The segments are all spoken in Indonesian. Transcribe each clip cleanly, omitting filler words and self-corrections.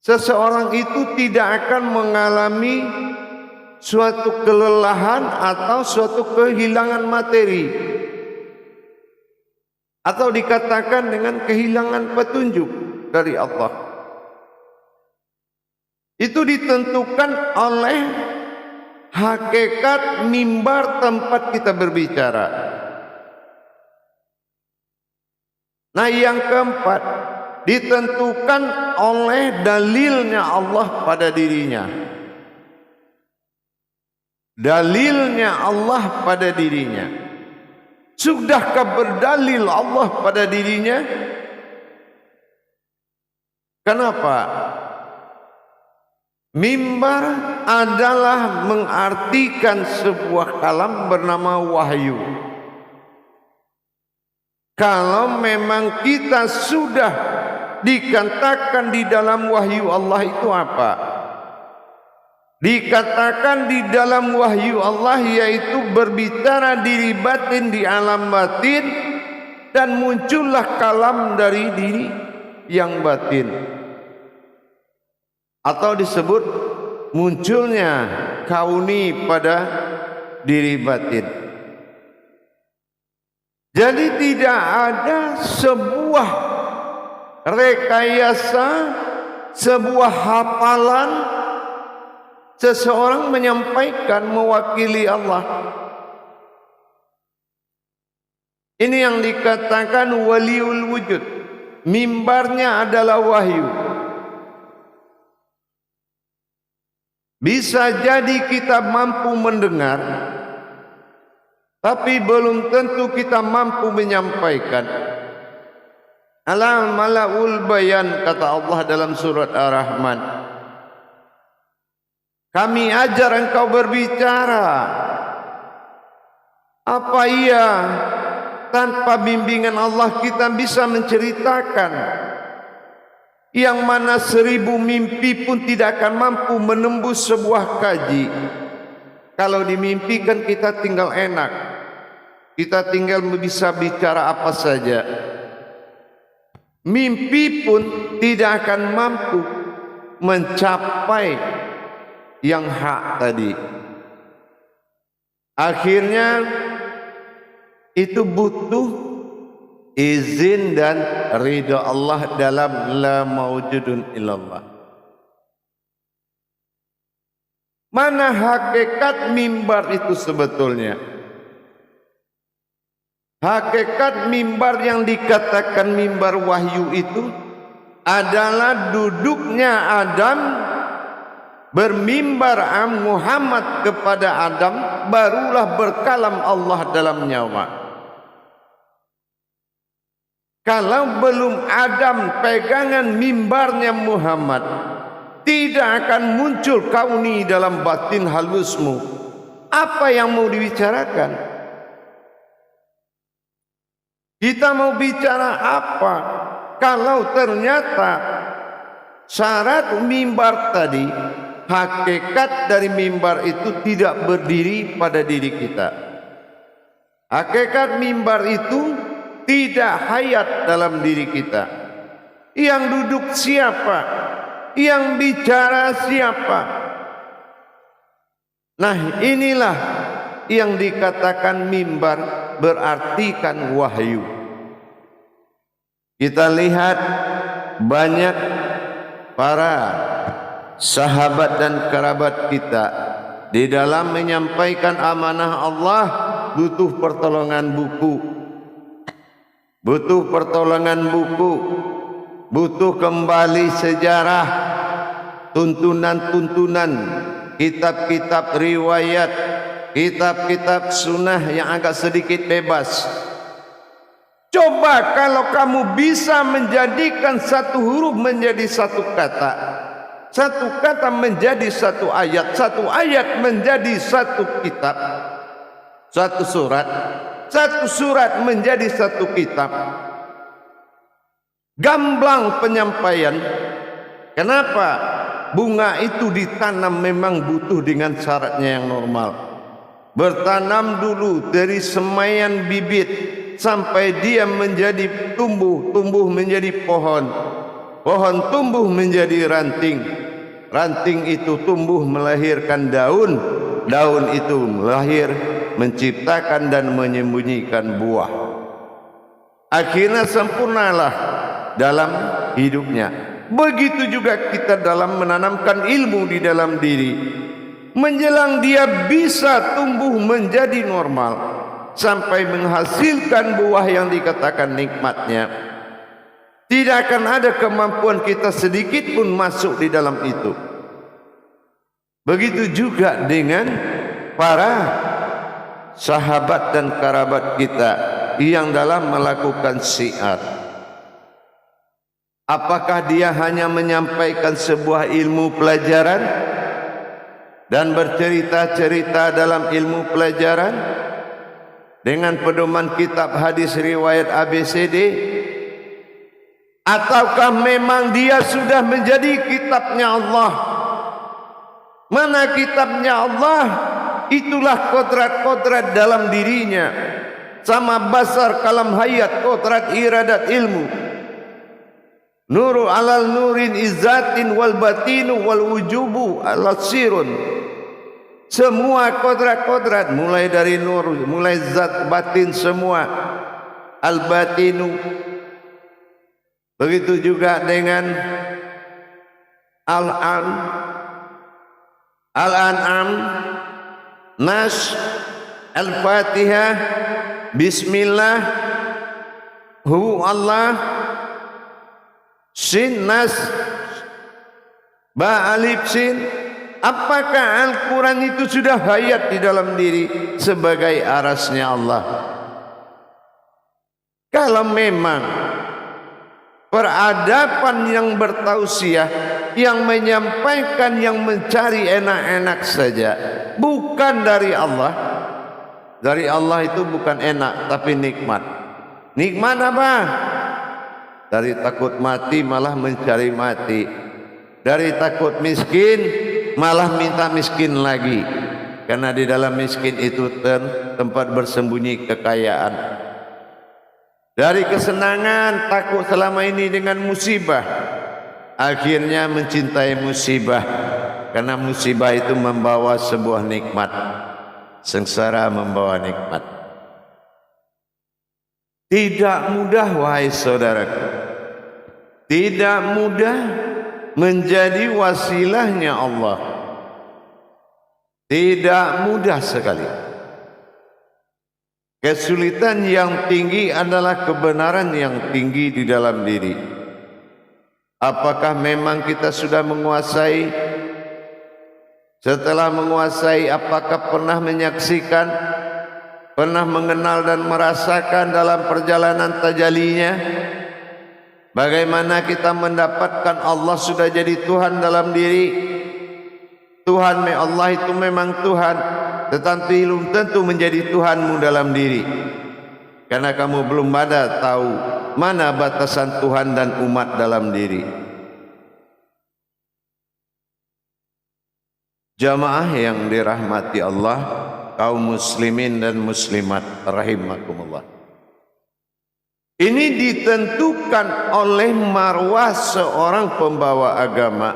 seseorang itu tidak akan mengalami suatu kelelahan atau suatu kehilangan materi, atau dikatakan dengan kehilangan petunjuk dari Allah. Itu ditentukan oleh hakikat mimbar tempat kita berbicara. Nah, yang keempat, ditentukan oleh dalilnya Allah pada dirinya. Dalilnya Allah pada dirinya. Sudahkah berdalil Allah pada dirinya? Kenapa? Mimbar adalah mengartikan sebuah kalam bernama wahyu. Kalau memang kita sudah dikatakan di dalam wahyu Allah itu apa? Dikatakan di dalam wahyu Allah yaitu berbicara diri batin di alam batin, dan muncullah kalam dari diri yang batin, atau disebut munculnya kauni pada diri batin. Jadi tidak ada sebuah rekayasa, sebuah hafalan seseorang menyampaikan mewakili Allah. Ini yang dikatakan waliul wujud. Mimbarnya adalah wahyu. Bisa jadi kita mampu mendengar, tapi belum tentu kita mampu menyampaikan. Alam malaul bayan, kata Allah dalam surat Ar-Rahman. Kami ajar engkau berbicara. Apa iya tanpa bimbingan Allah kita bisa menceritakan yang mana 1000 mimpi pun tidak akan mampu menembus sebuah kaji. Kalau dimimpikan kita tinggal enak, kita tinggal bisa bicara apa saja. Mimpi pun tidak akan mampu mencapai yang hak tadi. Akhirnya itu butuh izin dan ridha Allah dalam la maujudun illallah. Mana hakikat mimbar itu sebetulnya? Hakikat mimbar yang dikatakan mimbar wahyu itu adalah duduknya Adam bermimbar Muhammad kepada Adam, barulah berkalam Allah dalam nyawa. Kalau belum Adam pegangan mimbarnya Muhammad, tidak akan muncul kauni dalam batin halusmu. Apa yang mau dibicarakan? Kita mau bicara apa? Kalau ternyata syarat mimbar tadi, hakikat dari mimbar itu tidak berdiri pada diri kita. Hakikat mimbar itu tidak hayat dalam diri kita. Yang duduk siapa? Yang bicara siapa? Nah, inilah yang dikatakan mimbar, berartikan wahyu. Kita lihat banyak para sahabat dan kerabat kita di dalam menyampaikan amanah Allah butuh pertolongan buku. Butuh pertolongan buku, butuh kembali sejarah, tuntunan-tuntunan, kitab-kitab riwayat, kitab-kitab sunnah yang agak sedikit bebas. Coba kalau kamu bisa menjadikan satu huruf menjadi satu kata menjadi satu ayat menjadi satu kitab, satu surat menjadi satu kitab. Gamblang penyampaian. Kenapa? Bunga itu ditanam memang butuh dengan syaratnya yang normal. Bertanam dulu dari semaian bibit sampai dia menjadi tumbuh menjadi pohon. pohon tumbuh menjadi ranting, ranting itu tumbuh melahirkan daun, daun itu melahir menciptakan dan menyembunyikan buah. Akhirnya sempurnalah dalam hidupnya. Begitu juga kita dalam menanamkan ilmu di dalam diri, menjelang dia bisa tumbuh menjadi normal sampai menghasilkan buah yang dikatakan nikmatnya. Tidak akan ada kemampuan kita sedikit pun masuk di dalam itu. Begitu juga dengan para sahabat dan kerabat kita yang dalam melakukan syiar. Apakah dia hanya menyampaikan sebuah ilmu pelajaran dan bercerita-cerita dalam ilmu pelajaran dengan pedoman kitab hadis riwayat ABCD, ataukah memang dia sudah menjadi kitabnya Allah? Mana kitabnya Allah? Itulah kodrat-kodrat dalam dirinya, sama basar kalam hayat, kodrat iradat ilmu. Nuru alal nurin izzatin wal batinu wal wujubu ala sirun. Semua kodrat-kodrat mulai dari nur, mulai zat batin semua al batinu. Begitu juga dengan Al-An'am, Nas, Al-Fatihah, Bismillah, Hu Allah, Sin, Nas, Ba, Alif, Sin. Apakah Al-Quran itu sudah hayat di dalam diri sebagai arasnya Allah? Kalau memang peradaban yang bertausiah, yang menyampaikan, yang mencari enak-enak saja, bukan dari Allah. Dari Allah itu bukan enak, tapi nikmat. Nikmat apa? Dari takut mati malah mencari mati. Dari takut miskin malah minta miskin lagi. Karena di dalam miskin itu tempat bersembunyi kekayaan. Dari kesenangan takut selama ini dengan musibah, akhirnya mencintai musibah, karena musibah itu membawa sebuah nikmat. Sengsara membawa nikmat. Tidak mudah, wahai saudaraku, tidak mudah menjadi wasilahnya Allah. Tidak mudah sekali. Kesulitan yang tinggi adalah kebenaran yang tinggi di dalam diri. Apakah memang kita sudah menguasai? Setelah menguasai, apakah pernah menyaksikan, pernah mengenal dan merasakan dalam perjalanan tajalinya? Bagaimana kita mendapatkan Allah sudah jadi Tuhan dalam diri? Tuhan, Allah itu memang Tuhan, tetapi belum tentu menjadi Tuhanmu dalam diri. Karena kamu belum ada tahu mana batasan Tuhan dan umat dalam diri. Jamaah yang dirahmati Allah, kaum muslimin dan muslimat rahimakumullah. Ini ditentukan oleh marwah seorang pembawa agama.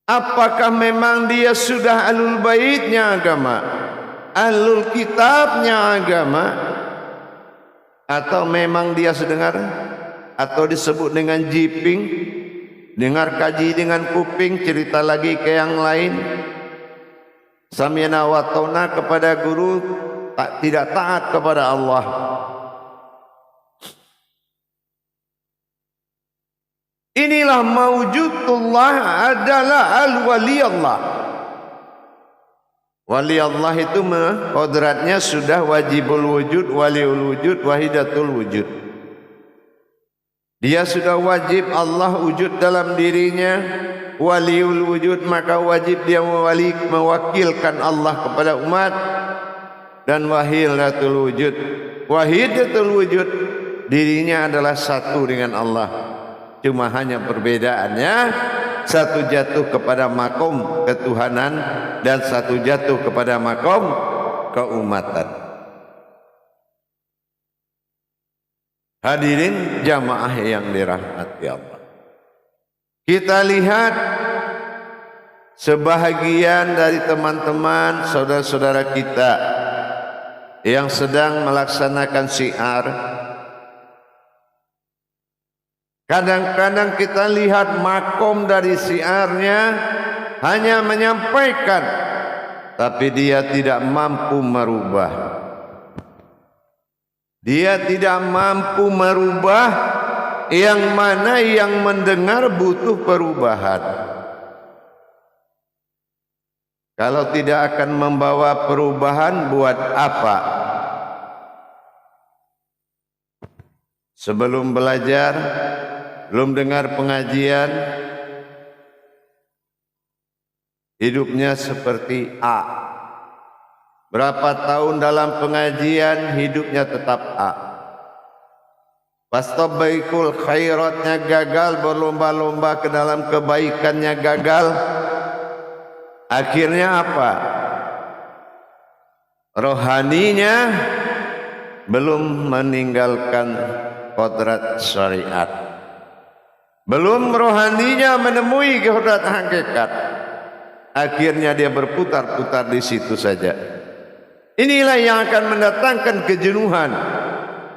Apakah memang dia sudah ahlul baitnya agama, ahlul kitabnya agama, atau memang dia sedengar atau disebut dengan jiping, dengar kaji dengan kuping, cerita lagi ke yang lain, samyana wa ta'na kepada guru, tidak taat kepada Allah. Inilah mawjudullah adalah al-wali Allah. Wali Allah itu kodratnya sudah wajibul wujud, waliul wujud, wahidatul wujud. Dia sudah wajib Allah wujud dalam dirinya, waliul wujud, maka wajib dia mewakilkan Allah kepada umat. Dan wahidatul wujud, wahidatul wujud, dirinya adalah satu dengan Allah. Cuma hanya perbedaannya, satu jatuh kepada makom ketuhanan dan satu jatuh kepada makom keumatan. Hadirin jamaah yang dirahmati Allah, kita lihat sebahagian dari teman-teman saudara-saudara kita yang sedang melaksanakan syiar. Kadang-kadang kita lihat makom dari syiarnya hanya menyampaikan, tapi dia tidak mampu merubah. Dia tidak mampu merubah, yang mana yang mendengar butuh perubahan. Kalau tidak akan membawa perubahan, buat apa? Sebelum belajar, belum dengar pengajian, hidupnya seperti A. Berapa tahun dalam pengajian, hidupnya tetap A. Fastabiqul khairatnya gagal, berlomba-lomba ke dalam kebaikannya gagal. Akhirnya apa? Rohaninya belum meninggalkan kodrat syariat, belum rohaninya menemui kodrat hakikat. Akhirnya dia berputar-putar di situ saja. Inilah yang akan mendatangkan kejenuhan.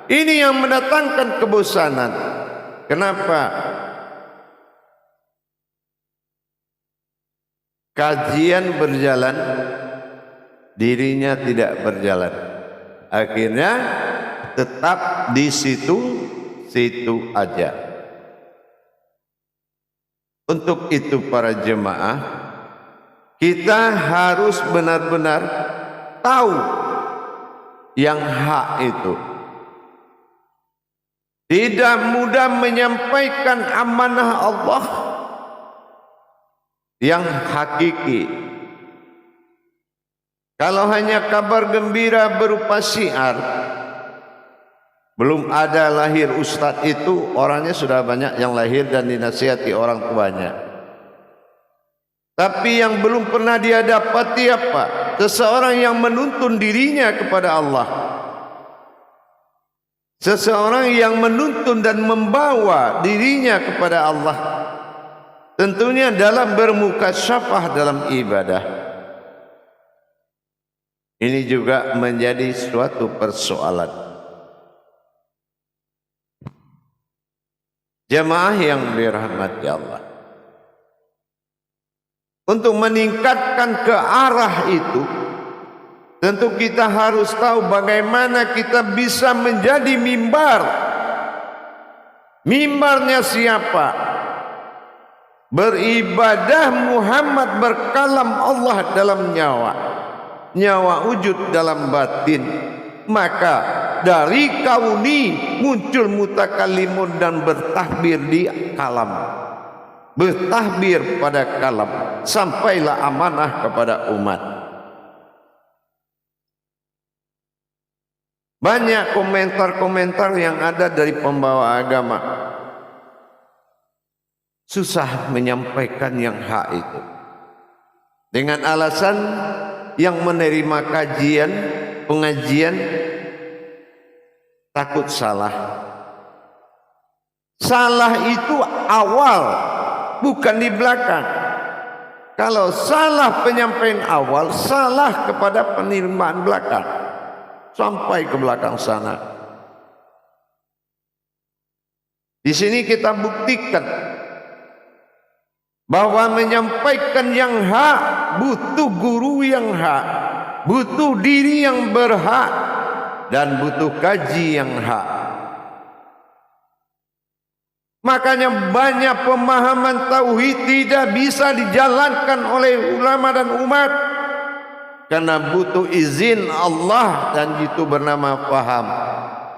Ini yang mendatangkan kebosanan. Kenapa? Kajian berjalan, dirinya tidak berjalan. Akhirnya tetap di situ aja. Untuk itu para jemaah, kita harus benar-benar tahu yang hak itu. Tidak mudah menyampaikan amanah Allah yang hakiki. Kalau hanya kabar gembira berupa syiar, belum ada lahir ustadz itu, orangnya sudah banyak yang lahir dan dinasihati orang tuanya. Tapi yang belum pernah dia dapati apa? Seseorang yang menuntun dirinya kepada Allah. Seseorang yang menuntun dan membawa dirinya kepada Allah. Tentunya dalam bermukasyafah dalam ibadah. Ini juga menjadi suatu persoalan. Jemaah yang dirahmati Allah, untuk meningkatkan ke arah itu, tentu kita harus tahu bagaimana kita bisa menjadi mimbar. Mimbarnya siapa? Beribadah Muhammad, berkalam Allah dalam nyawa, nyawa wujud dalam batin. Maka dari kauni muncul mutakalimun dan bertahbir di kalam, bertahbir pada kalam, sampailah amanah kepada umat. Banyak komentar-komentar yang ada dari pembawa agama susah menyampaikan yang hak itu, dengan alasan yang menerima kajian, pengajian takut salah. Salah itu awal, bukan di belakang. Kalau salah penyampaian awal, salah kepada penerimaan belakang, sampai ke belakang sana. Di sini kita buktikan bahwa menyampaikan yang hak butuh guru yang hak, butuh diri yang berhak, dan butuh kaji yang hak. Makanya banyak pemahaman tauhid tidak bisa dijalankan oleh ulama dan umat karena butuh izin Allah, dan itu bernama faham.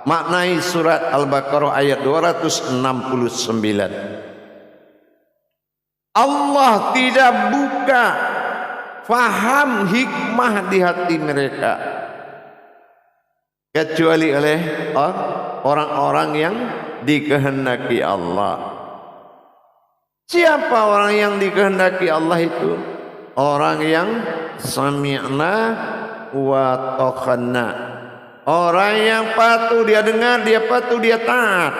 Maknai surat Al-Baqarah ayat 269. Allah tidak buka faham hikmah di hati mereka kecuali oleh orang-orang yang dikehendaki Allah. Siapa orang yang dikehendaki Allah itu? Orang yang sami'na wa taqanna, Orang yang patuh dia dengar, dia patuh, dia taat.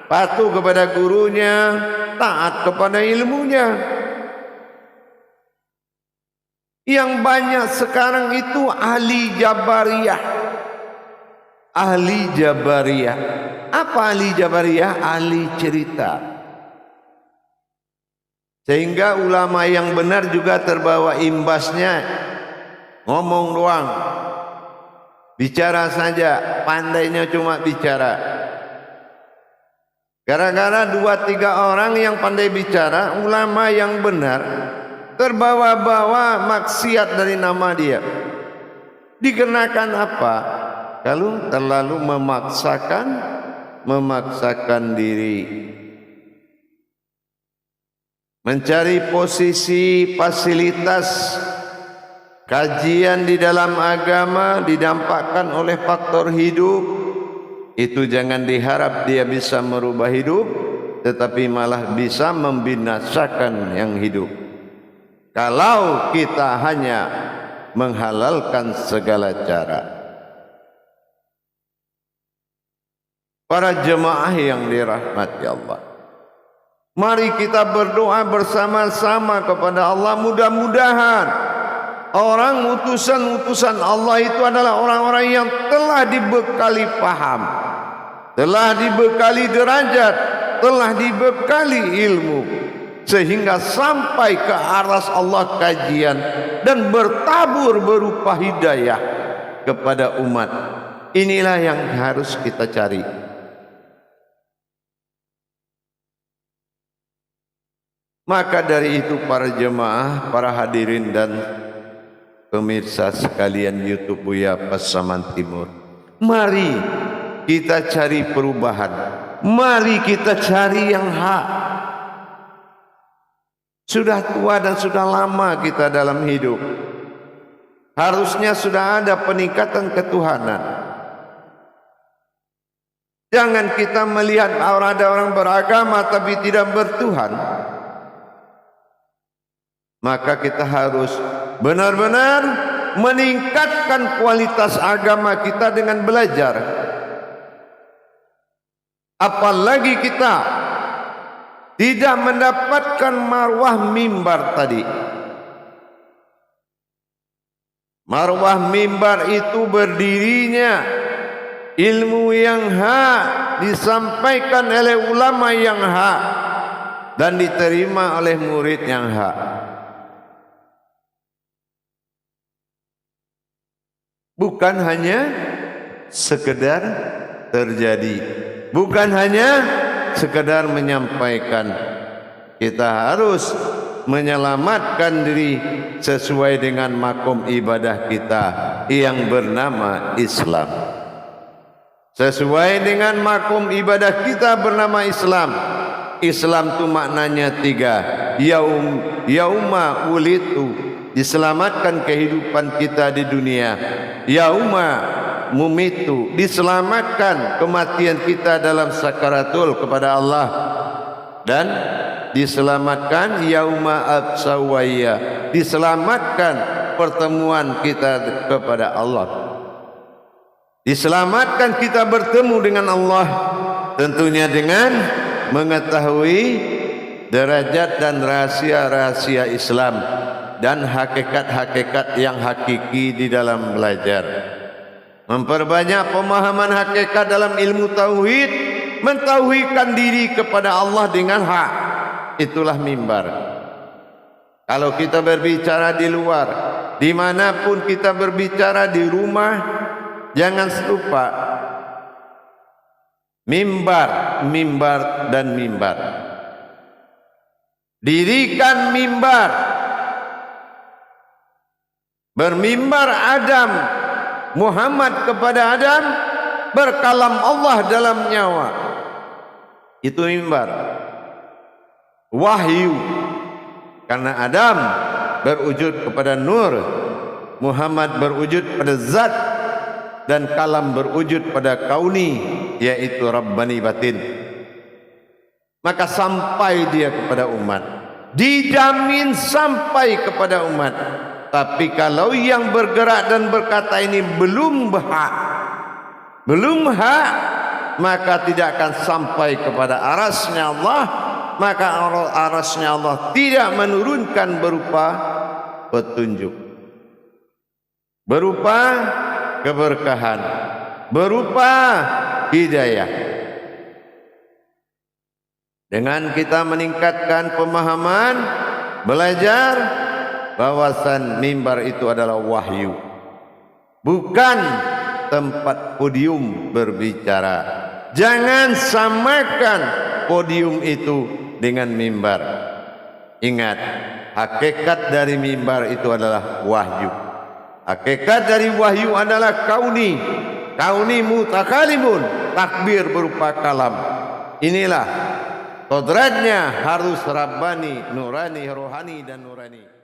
Patuh kepada gurunya, taat kepada ilmunya. Yang banyak sekarang itu ahli Jabariyah. Ahli Jabariyah. Apa ahli Jabariyah? Ahli cerita. Sehingga ulama yang benar juga terbawa imbasnya. Ngomong doang. Bicara saja, pandainya cuma bicara. Gara-gara 2-3 orang yang pandai bicara, ulama yang benar terbawa-bawa maksiat dari nama dia. Dikenakan apa? Kalau terlalu memaksakan diri, mencari posisi fasilitas kajian di dalam agama didampakkan oleh faktor hidup. Itu jangan diharap dia bisa merubah hidup, tetapi malah bisa membinasakan yang hidup. Kalau kita hanya menghalalkan segala cara. Para jemaah yang dirahmati Allah, mari kita berdoa bersama-sama kepada Allah. Mudah-mudahan orang utusan-utusan Allah itu adalah orang-orang yang telah dibekali paham, telah dibekali derajat, telah dibekali ilmu, sehingga sampai ke aras Allah kajian dan bertabur berupa hidayah kepada umat. Inilah yang harus kita cari. Maka dari itu para jemaah, para hadirin dan pemirsa sekalian YouTube Buya Pasaman Timur, mari kita cari perubahan. Mari kita cari yang hak. Sudah tua dan sudah lama kita dalam hidup. Harusnya sudah ada peningkatan ketuhanan. Jangan kita melihat ada orang beragama tapi tidak bertuhan. Maka kita harus benar-benar meningkatkan kualitas agama kita dengan belajar. Apalagi kita tidak mendapatkan marwah mimbar tadi. Marwah mimbar itu berdirinya ilmu yang hak disampaikan oleh ulama yang hak dan diterima oleh murid yang hak. Bukan hanya sekedar terjadi, bukan hanya sekedar menyampaikan. Kita harus menyelamatkan diri sesuai dengan makom ibadah kita yang bernama Islam. Sesuai dengan makom ibadah kita bernama Islam. Islam itu maknanya 3. Yauma ulitu, diselamatkan kehidupan kita di dunia. Yauma mumitu, diselamatkan kematian kita dalam sakaratul kepada Allah. Dan diselamatkan yauma absawaya, diselamatkan pertemuan kita kepada Allah. Diselamatkan kita bertemu dengan Allah, tentunya dengan mengetahui derajat dan rahasia-rahasia Islam dan hakikat-hakikat yang hakiki di dalam belajar. Memperbanyak pemahaman hakikat dalam ilmu tauhid, mentauhidkan diri kepada Allah dengan hak. Itulah mimbar. Kalau kita berbicara di luar, dimanapun kita berbicara, di rumah, jangan lupa mimbar, mimbar dan mimbar. Dirikan mimbar. Bermimbar Adam, Muhammad kepada Adam, berkalam Allah dalam nyawa. Itu mimbar. Wahyu. Karena Adam berwujud kepada nur, Muhammad berwujud pada zat, dan kalam berwujud pada kauni, yaitu Rabbani batin. Maka sampai dia kepada umat. Dijamin sampai kepada umat. Tapi kalau yang bergerak dan berkata ini belum berhak, belum hak, maka tidak akan sampai kepada arasnya Allah. Maka arasnya Allah tidak menurunkan berupa petunjuk, berupa keberkahan, berupa hidayah. Dengan kita meningkatkan pemahaman, belajar bahwasan mimbar itu adalah wahyu, bukan tempat podium berbicara. Jangan samakan podium itu dengan mimbar. Ingat, hakikat dari mimbar itu adalah wahyu. Hakikat dari wahyu adalah kauni. Kauni mutakalimun, takbir berupa kalam. Inilah kodratnya harus rabbani, nurani, rohani dan nurani.